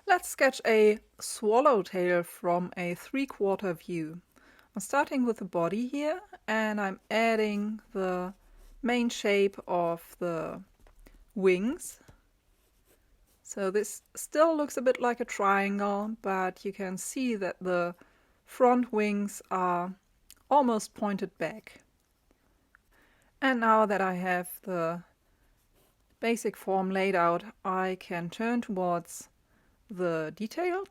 Let's sketch a swallowtail from a 3/4 view. I'm starting with the body here, and I'm adding the main shape of the wings. So this still looks a bit like a triangle, but you can see that the front wings are almost pointed back. And now that I have the basic form laid out, I can turn towards the detail.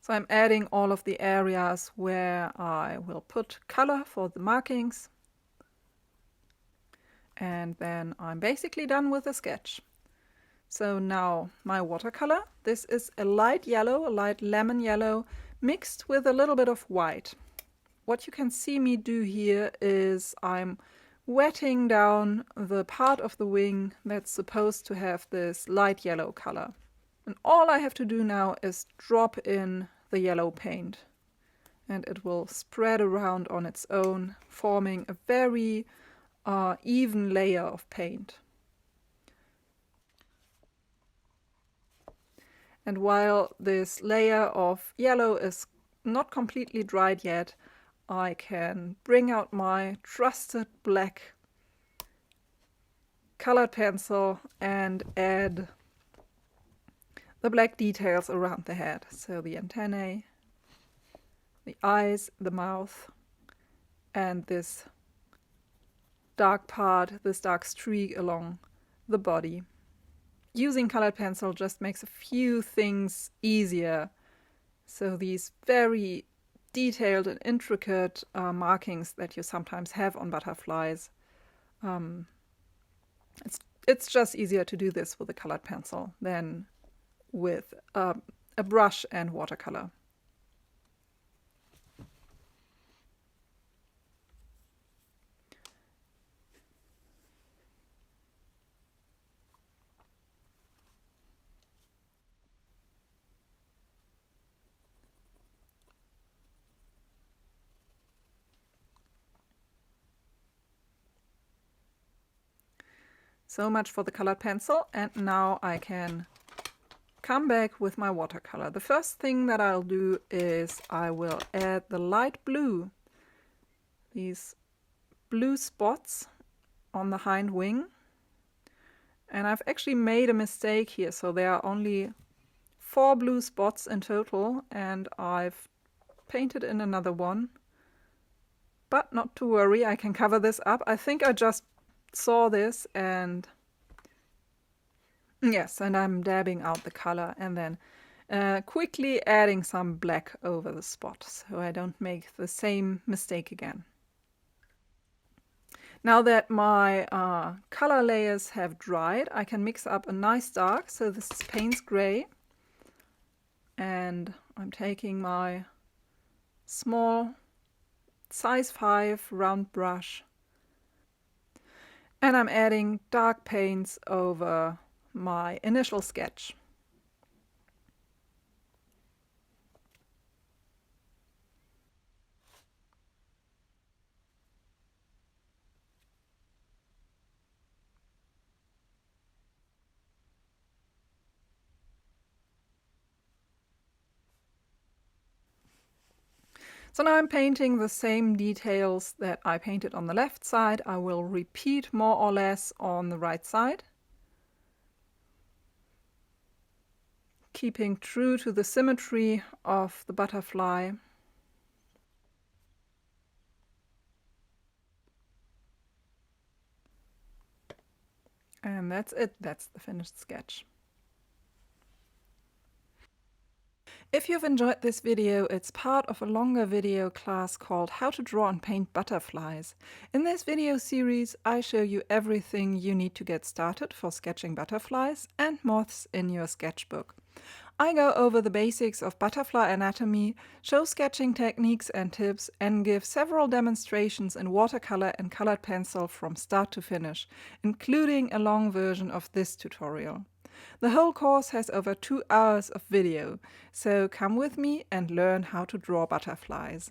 So I'm adding all of the areas where I will put color for the markings. And then I'm basically done with the sketch. So now my watercolor. This is a light yellow, a light lemon yellow, mixed with a little bit of white. What you can see me do here is I'm wetting down the part of the wing that's supposed to have this light yellow color. And all I have to do now is drop in the yellow paint, and it will spread around on its own, forming a very even layer of paint. And while this layer of yellow is not completely dried yet, I can bring out my trusted black colored pencil and add the black details around the head. So the antennae, the eyes, the mouth, and this dark part, this dark streak along the body. Using colored pencil just makes a few things easier. So these very detailed and intricate markings that you sometimes have on butterflies, it's just easier to do this with a colored pencil than with a brush and watercolor. So much for the colored pencil, and now I can come back with my watercolor. The first thing that I'll do is I will add the light blue, these blue spots on the hind wing. And I've actually made a mistake here, so there are only 4 blue spots in total, and I've painted in another one. But not to worry, I can cover this up. I think I just saw this, and yes, and I'm dabbing out the color and then quickly adding some black over the spot so I don't make the same mistake again. Now that my color layers have dried, I can mix up a nice dark. So this is Payne's Gray, and I'm taking my small size 5 round brush, and I'm adding dark paints over my initial sketch. So now I'm painting the same details that I painted on the left side. I will repeat more or less on the right side, keeping true to the symmetry of the butterfly. And that's it, that's the finished sketch. If you've enjoyed this video, it's part of a longer video class called How to Draw and Paint Butterflies. In this video series, I show you everything you need to get started for sketching butterflies and moths in your sketchbook. I go over the basics of butterfly anatomy, show sketching techniques and tips, and give several demonstrations in watercolor and colored pencil from start to finish, including a long version of this tutorial. The whole course has over 2 hours of video, so come with me and learn how to draw butterflies.